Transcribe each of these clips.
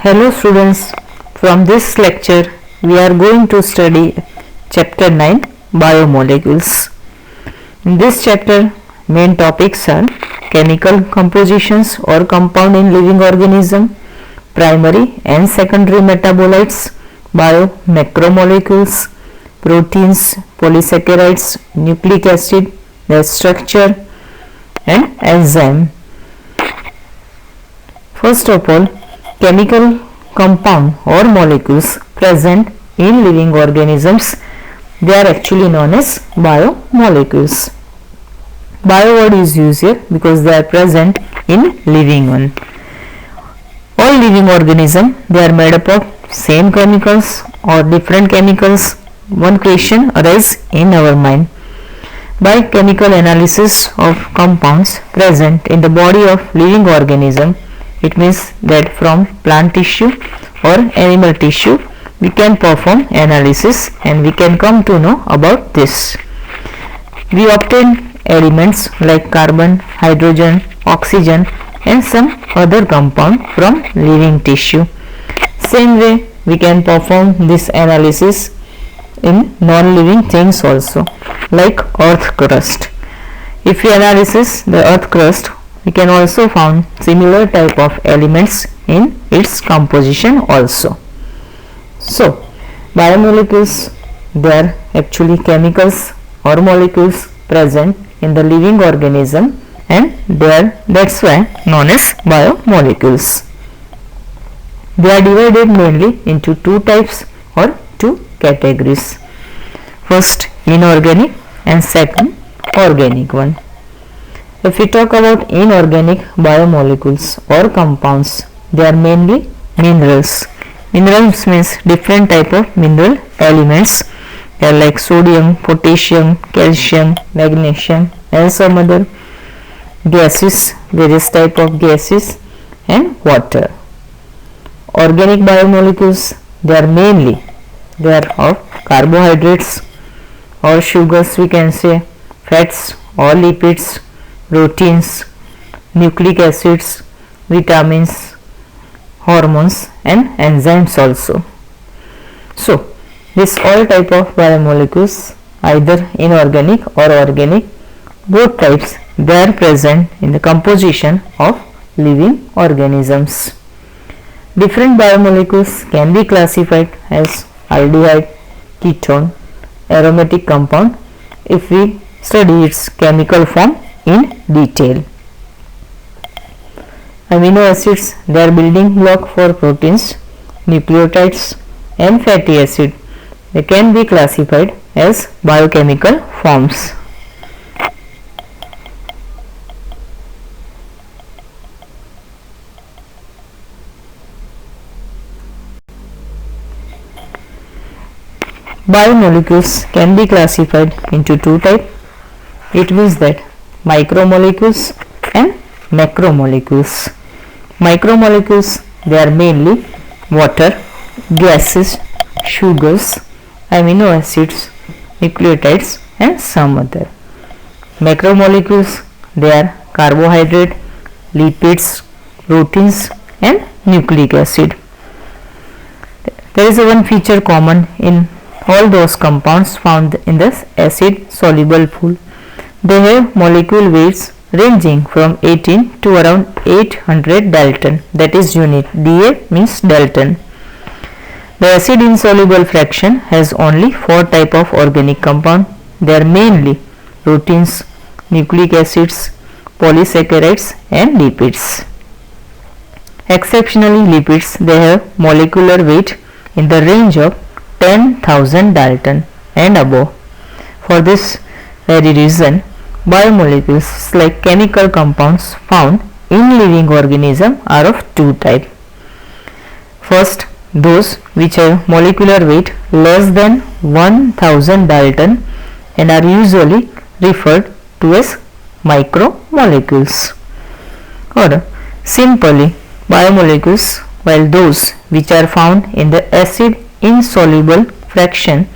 Hello students, from this lecture we are going to study chapter 9 biomolecules. In this chapter main topics are chemical compositions or compound in living organism, primary and secondary metabolites, bio-macromolecules, proteins, polysaccharides, nucleic acid, their structure and enzyme. First of all, chemical compound or molecules present in living organisms, they are actually known as biomolecules. Bio word is used here because they are present in living one. All living organisms, they are made up of same chemicals or different chemicals. One question arises in our mind. By chemical analysis of compounds present in the body of living organism, it means that from plant tissue or animal tissue we can perform analysis and we can come to know about this. We obtain elements like carbon, hydrogen, oxygen and some other compound from living tissue. Same way we can perform this analysis in non-living things also, like earth crust. If we analyze the earth crust, we can also find similar type of elements in its composition also. So, biomolecules, they are actually chemicals or molecules present in the living organism and that's why known as biomolecules. They are divided mainly into two types or two categories. First, inorganic and second, organic one. If we talk about inorganic biomolecules or compounds, they are mainly minerals. Minerals means different type of mineral elements. They are like sodium, potassium, calcium, magnesium and some other gases, various type of gases and water. Organic biomolecules, they are of carbohydrates or sugars, we can say fats or lipids, proteins, nucleic acids, vitamins, hormones and enzymes also. So, this all type of biomolecules, either inorganic or organic, both types, they are present in the composition of living organisms. Different biomolecules can be classified as aldehyde, ketone, aromatic compound if we study its chemical form in detail. Amino acids, they are building block for proteins, nucleotides and fatty acid. They can be classified as biochemical forms. Biomolecules can be classified into two types. It means that micromolecules and macromolecules. Micromolecules, they are mainly water, gases, sugars, amino acids, nucleotides and some other. Macromolecules, they are carbohydrate, lipids, proteins and nucleic acid. There is one feature common in all those compounds found in the acid soluble pool. They have molecule weights ranging from 18 to around 800 Dalton, that is unit. Da means Dalton. The acid insoluble fraction has only 4 type of organic compound. They are mainly proteins, nucleic acids, polysaccharides and lipids. Exceptionally, lipids, they have molecular weight in the range of 10,000 Dalton and above. For this very reason, biomolecules like chemical compounds found in living organism are of two types. First, those which have molecular weight less than 1000 Dalton and are usually referred to as micromolecules. Or simply biomolecules, while those which are found in the acid insoluble fraction,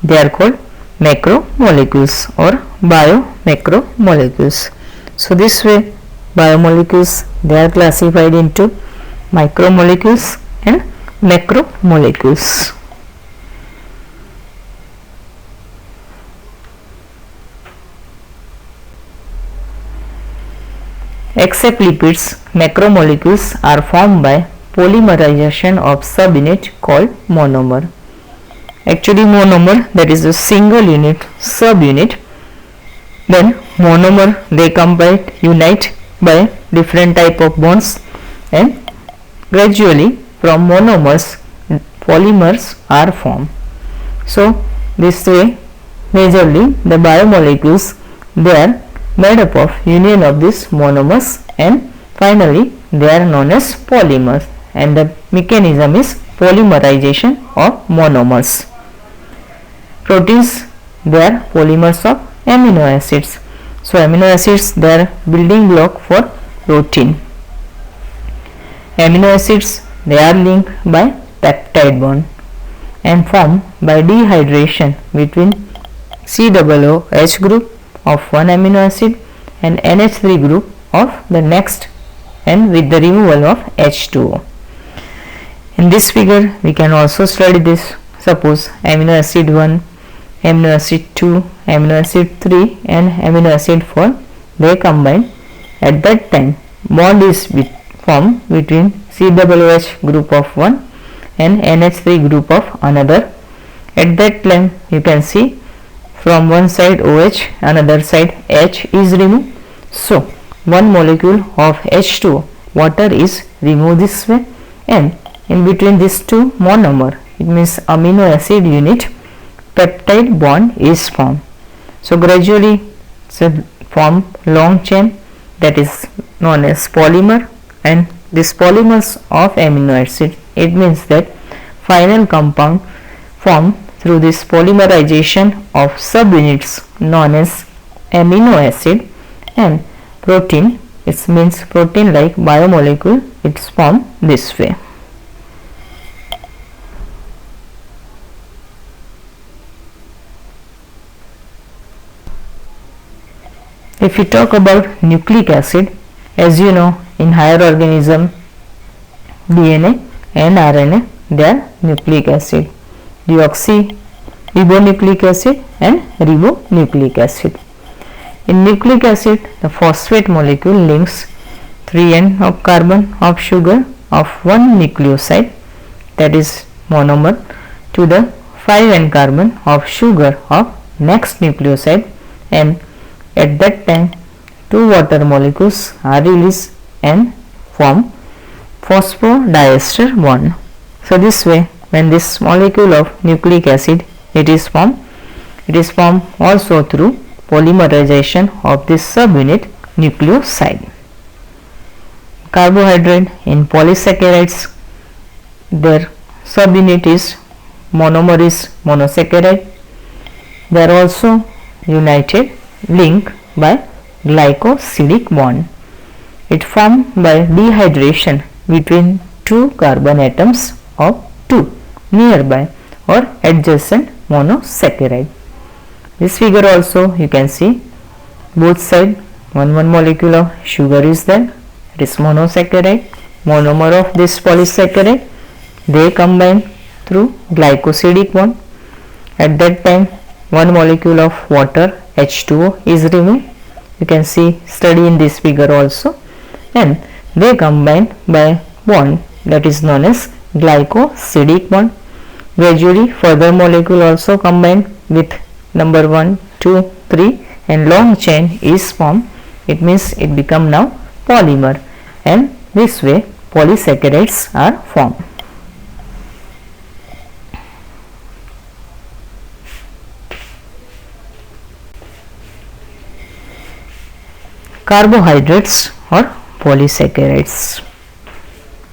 they are called macromolecules or bio-macromolecules. So this way biomolecules, they are classified into micromolecules and macromolecules. Except lipids, macromolecules are formed by polymerization of subunit called monomer. Actually monomer, that is a single unit subunit. Then monomer, they unite by different type of bonds, and gradually from monomers polymers are formed. So this way majorly the biomolecules, they are made up of union of these monomers, and finally they are known as polymers, and the mechanism is polymerization of monomers. Proteins, they are polymers of amino acids. So amino acids, they are building block for protein. Amino acids, they are linked by peptide bond and formed by dehydration between COOH group of one amino acid and NH3 group of the next, and with the removal of H2O. In this figure we can also study this. Suppose amino acid 1, amino acid 2, amino acid 3 and amino acid 4, they combine. At that time bond is formed between COOH group of one and NH3 group of another. At that time you can see from one side OH, another side H is removed. So one molecule of H2O water is removed this way, and in between these two monomer, it means amino acid unit, peptide bond is formed. So gradually form long chain, that is known as polymer, and this polymers of amino acid, it means that final compound formed through this polymerization of subunits known as amino acid. And protein, it means protein like biomolecule, it's formed this way. If you talk about nucleic acid, as you know, in higher organism DNA and RNA, they are nucleic acid, deoxyribonucleic acid and ribonucleic acid. In nucleic acid, the phosphate molecule links 3 end of carbon of sugar of one nucleoside, that is monomer, to the 5 end carbon of sugar of next nucleoside, and at that time 2 water molecules are released and form phosphodiester bond. So this way, when this molecule of nucleic acid it is formed also through polymerization of this subunit nucleoside. Carbohydrate, in polysaccharides, their subunit is monomer is monosaccharide. They are also united, linked by glycosidic bond. It formed by dehydration between 2 carbon atoms of 2 nearby or adjacent monosaccharide. This figure also you can see both side one molecule of sugar is there, it is monosaccharide, monomer of this polysaccharide, they combine through glycosidic bond. At that time one molecule of water H2O is removed, you can see study in this figure also, and they combine by bond that is known as glycosidic bond. Gradually further molecule also combine with number 1, 2, 3 and long chain is formed. It means it become now polymer, and this way polysaccharides are formed. Carbohydrates or polysaccharides.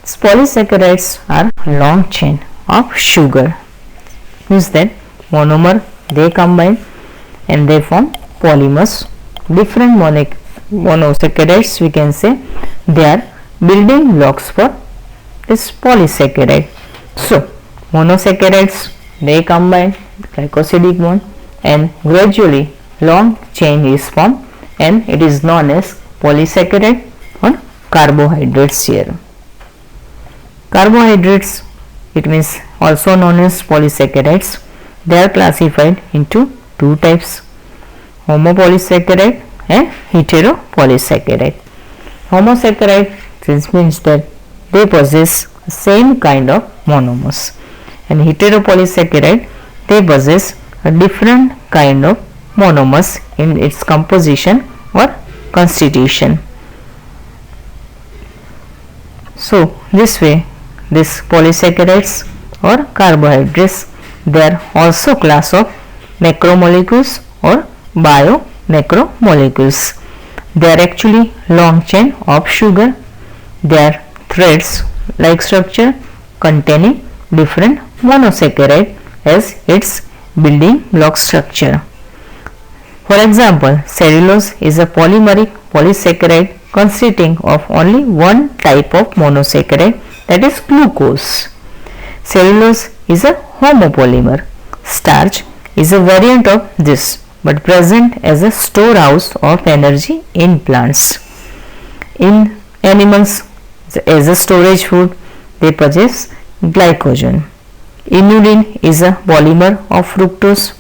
Polysaccharides are long chain of sugar, means that monomer they combine and they form polymers. Different monosaccharides, we can say, they are building blocks for this polysaccharide. So monosaccharides they combine glycosidic bond and gradually long chain is formed, and it is known as polysaccharide or carbohydrates here. Carbohydrates, it means also known as polysaccharides, they are classified into two types, homopolysaccharide and heteropolysaccharide. Homosaccharide, this means that they possess same kind of monomers, and heteropolysaccharide, they possess a different kind of monomers in its composition or constitution. So this way, these polysaccharides or carbohydrates, they are also class of macromolecules or biomacromolecules. They are actually long chain of sugar. They are threads like structure containing different monosaccharide as its building block structure. For example, cellulose is a polymeric polysaccharide consisting of only one type of monosaccharide, that is glucose. Cellulose is a homopolymer. Starch is a variant of this, but present as a storehouse of energy in plants. In animals, as a storage food, they possess glycogen. Inulin is a polymer of fructose.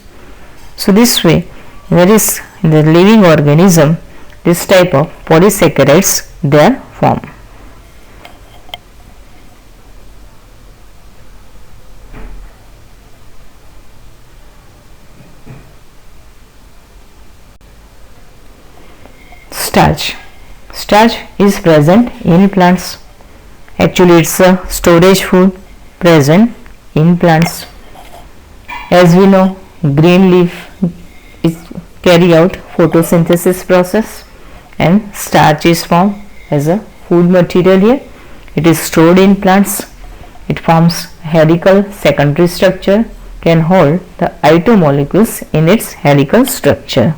So this way, there is in the living organism, this type of polysaccharides, they are formed. Starch. Starch is present in plants. Actually, it's a storage food present in plants. As we know, green leaf is carry out photosynthesis process, and starch is formed as a food material here. It is stored in plants. It forms helical secondary structure, can hold the I2 molecules in its helical structure.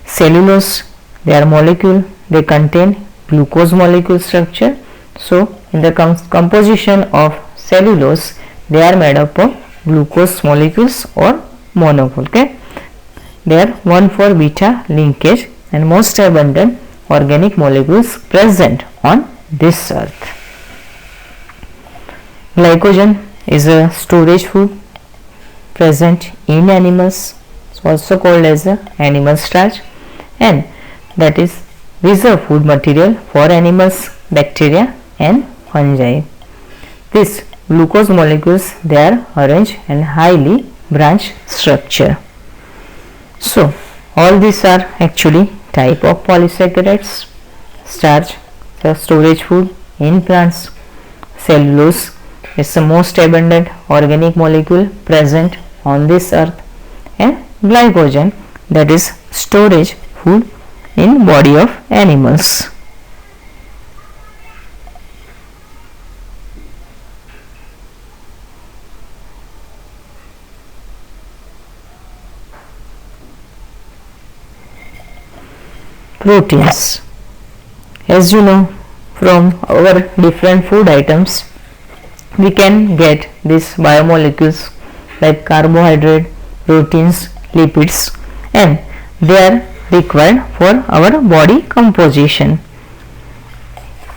Cellulose, they are molecule, they contain glucose molecule structure. So in the composition of cellulose, they are made up of glucose molecules or monopole. Okay, they are 1,4 beta linkage and most abundant organic molecules present on this earth. Glycogen is a storage food present in animals. It's also called as a animal starch, and that is reserve food material for animals, bacteria and fungi. These glucose molecules, they are arranged and highly branched structure. So all these are actually type of polysaccharides. Starch, the storage food in plants. Cellulose is the most abundant organic molecule present on this earth, and glycogen, that is storage food in body of animals. Proteins. As you know, from our different food items, we can get these biomolecules like carbohydrate, proteins, lipids, and they are required for our body composition.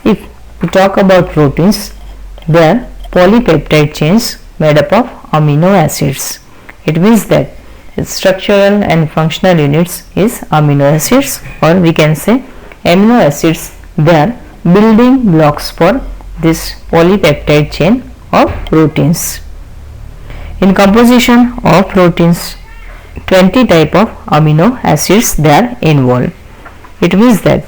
If we talk about proteins, they are polypeptide chains made up of amino acids. It means that its structural and functional units is amino acids, or we can say amino acids. They are building blocks for this polypeptide chain of proteins. In composition of proteins, 20 type of amino acids they are involved. It means that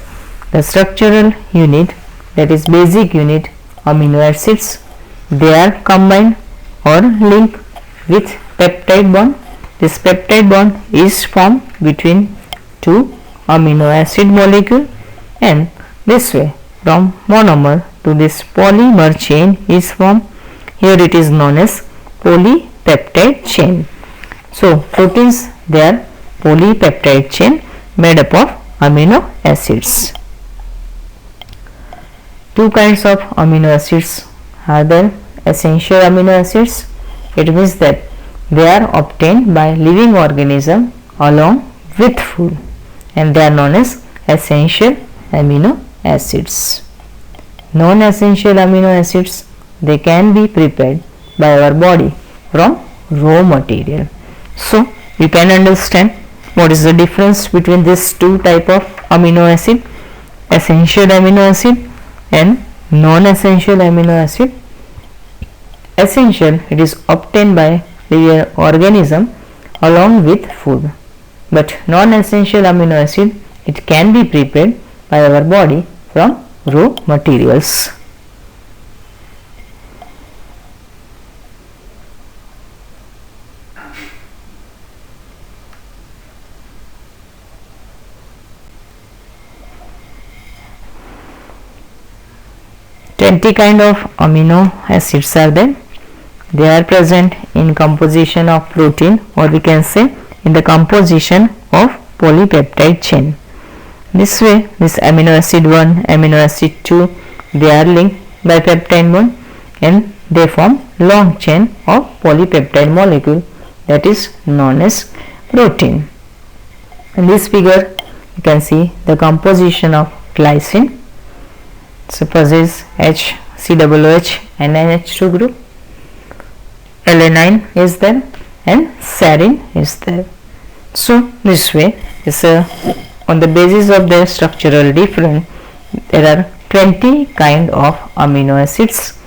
the structural unit, that is basic unit amino acids, they are combined or linked with peptide bond. This peptide bond is formed between two amino acid molecule, and this way from monomer to this polymer chain is formed. Here it is known as polypeptide chain. So proteins, they are polypeptide chain made up of amino acids. Two kinds of amino acids are there. Essential amino acids, it means that they are obtained by living organism along with food, and they are known as essential amino acids. Non-essential amino acids they can be prepared by our body from raw material. So you can understand what is the difference between these two type of amino acid, essential amino acid and non-essential amino acid. Essential, it is obtained by living organism along with food, but non-essential amino acid, it can be prepared by our body from raw materials. Kind of amino acids are there. They are present in composition of protein, or we can say in the composition of polypeptide chain. This way, this amino acid 1, amino acid 2, they are linked by peptide bond and they form long chain of polypeptide molecule, that is known as protein. In this figure, you can see the composition of glycine. Suppose is HCOOH and NH2 group, alanine is there and serine is there. So this way is on the basis of their structural difference, there are 20 kind of amino acids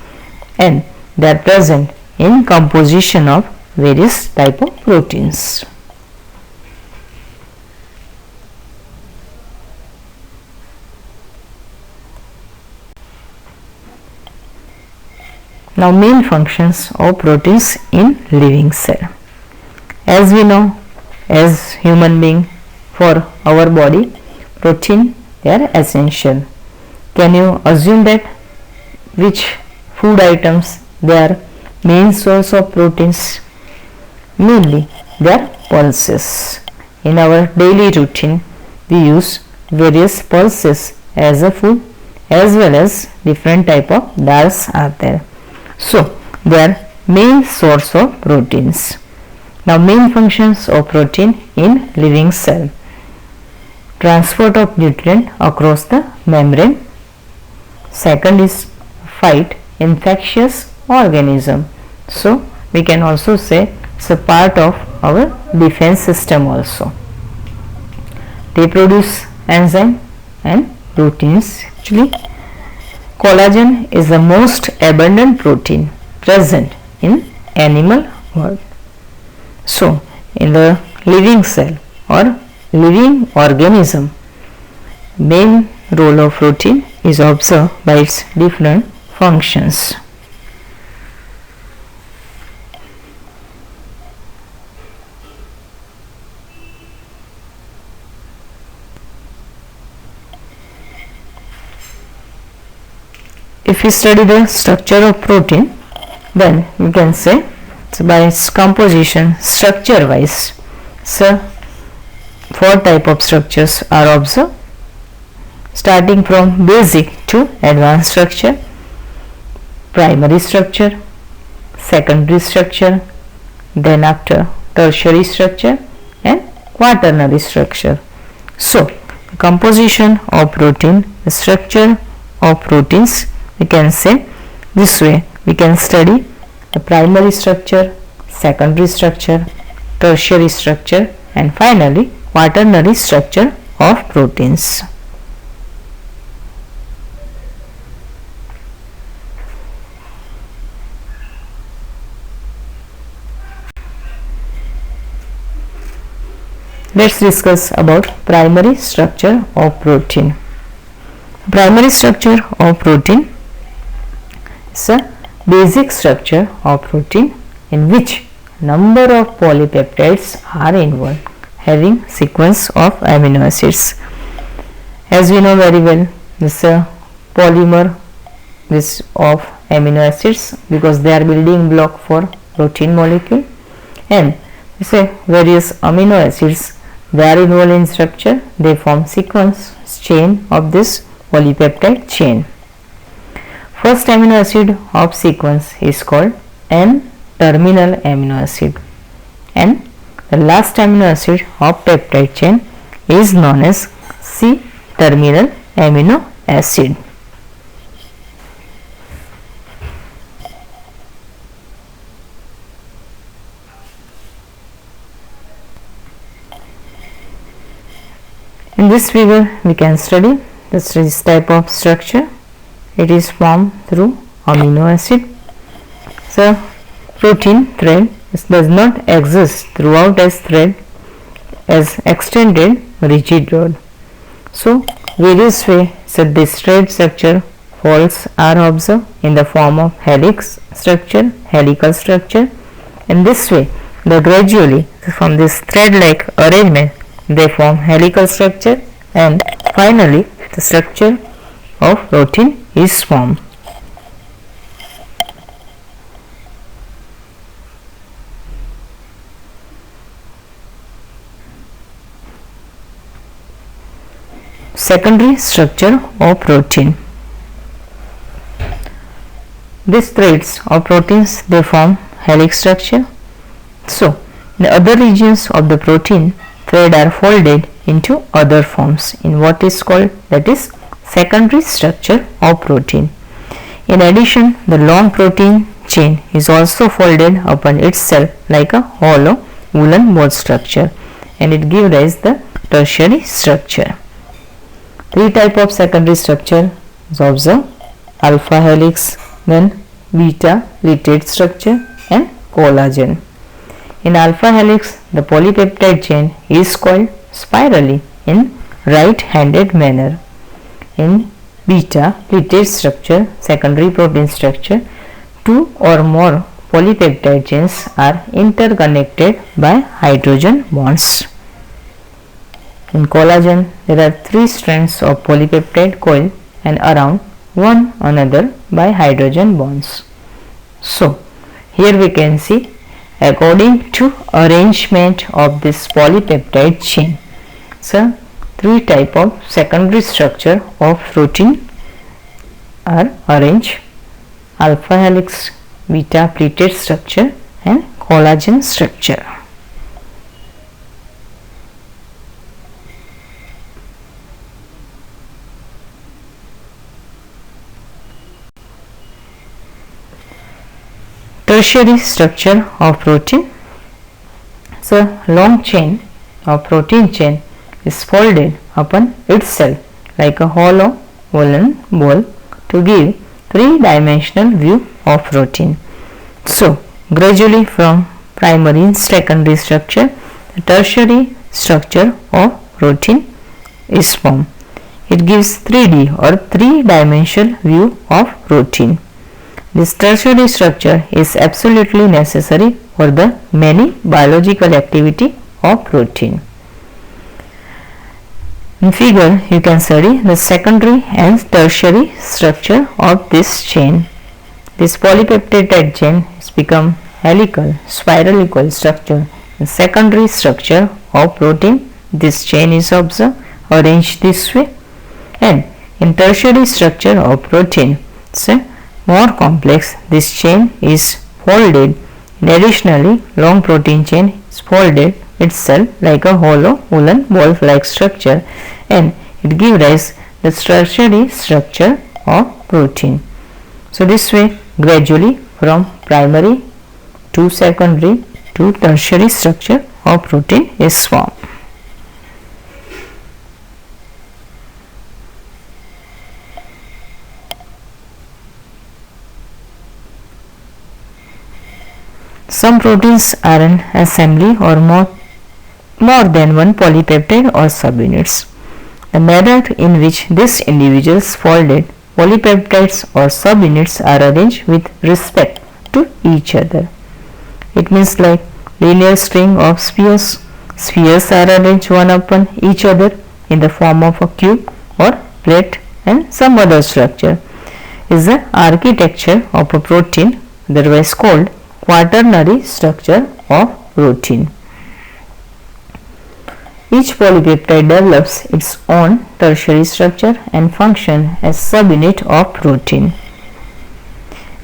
and they are present in composition of various type of proteins. Now main functions of proteins in living cell. As we know, as human being, for our body, protein, they are essential. Can you assume that which food items they are main source of proteins? Mainly they are pulses. In our daily routine, we use various pulses as a food, as well as different type of dals are there. So they are main source of proteins. Now main functions of protein in living cell: transport of nutrient across the membrane. Second is fight infectious organism. So we can also say it's a part of our defense system also. They produce enzyme and proteins. Actually, collagen is the most abundant protein present in animal world. So in the living cell or living organism, main role of protein is observed by its different functions. If we study the structure of protein, then you can say by its composition, structure wise, so 4 type of structures are observed, starting from basic to advanced structure: primary structure, secondary structure, then after tertiary structure and quaternary structure. So the composition of protein, the structure of proteins, we can say this way. We can study the primary structure, secondary structure, tertiary structure and finally quaternary structure of proteins. Let's discuss about primary structure of protein. Primary structure of protein is a basic structure of protein in which number of polypeptides are involved, having sequence of amino acids. As we know very well, this polymer is of amino acids because they are building block for protein molecule, and various amino acids, they are involved in structure. They form sequence chain of this polypeptide chain. First amino acid of sequence is called N-terminal amino acid, and the last amino acid of peptide chain is known as C-terminal amino acid. In this figure we can study this type of structure. It is formed through amino acid. So protein thread does not exist throughout as thread as extended rigid rod. So various ways that this thread structure folds are observed in the form of helix structure, helical structure. In this way, gradually from this thread-like arrangement they form helical structure, and finally the structure of protein is formed. Secondary structure of protein. These threads of proteins they form helix structure. So the other regions of the protein thread are folded into other forms in what is called, that is, secondary structure of protein. In addition, the long protein chain is also folded upon itself like a hollow woolen ball structure, and it gives rise the tertiary structure. Three types of secondary structure is observed: alpha helix, then beta pleated structure, and collagen. In alpha helix, the polypeptide chain is coiled spirally in right-handed manner. In beta pleated structure, secondary protein structure, two or more polypeptide chains are interconnected by hydrogen bonds. In collagen, there are three strands of polypeptide coiled and around one another by hydrogen bonds. So here we can see, according to arrangement of this polypeptide chain, so three type of secondary structure of protein are arranged: alpha helix, beta pleated structure, and collagen structure. Tertiary structure of protein. So long chain of protein chain is folded upon itself like a hollow woolen ball to give three-dimensional view of protein. So gradually from primary and secondary structure, the tertiary structure of protein is formed. It gives 3D or three-dimensional view of protein. This tertiary structure is absolutely necessary for the many biological activity of protein. In figure, you can study the secondary and tertiary structure of this chain. This polypeptide chain has become helical, spiralical structure. The secondary structure of protein, this chain is observed arranged this way, and in tertiary structure of protein, say more complex, this chain is folded. Additionally, long protein chain is folded itself like a hollow woolen ball like structure, and it gives rise the tertiary structure of protein. So this way gradually from primary to secondary to tertiary structure of protein is formed. Some proteins are an assembly or more than one polypeptide or subunits. The manner in which these individuals folded polypeptides or subunits are arranged with respect to each other. It means like linear string of spheres. Spheres are arranged one upon each other in the form of a cube or plate and some other structure. Is the architecture of a protein, otherwise called quaternary structure of protein. Each polypeptide develops its own tertiary structure and function as subunit of protein.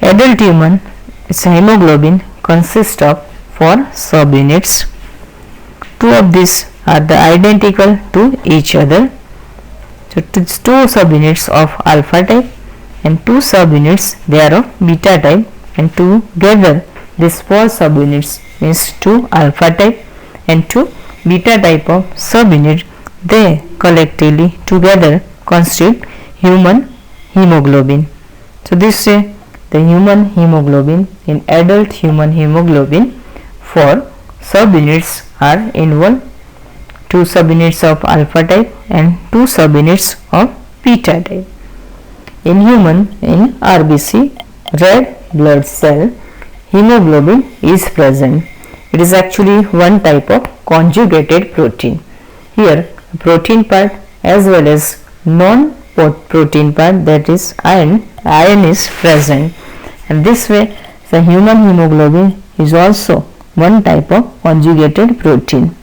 Adult human, its hemoglobin consists of 4 subunits. 2 of these are identical to each other. So 2 subunits of alpha type and 2 subunits they are of beta type, and together these 4 subunits means 2 alpha type and 2 beta type of subunit They collectively together constitute human hemoglobin. So this say the human hemoglobin in adult human hemoglobin for subunits are involved, 2 subunits of alpha type and 2 subunits of beta type. In human, in RBC, red blood cell, hemoglobin is present. It is actually one type of conjugated protein. Here protein part as well as non-protein part, that is iron is present, and this way the human hemoglobin is also one type of conjugated protein.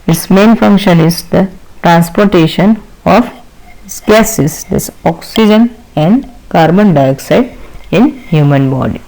Its main function is the transportation of gases, this oxygen and carbon dioxide in human body.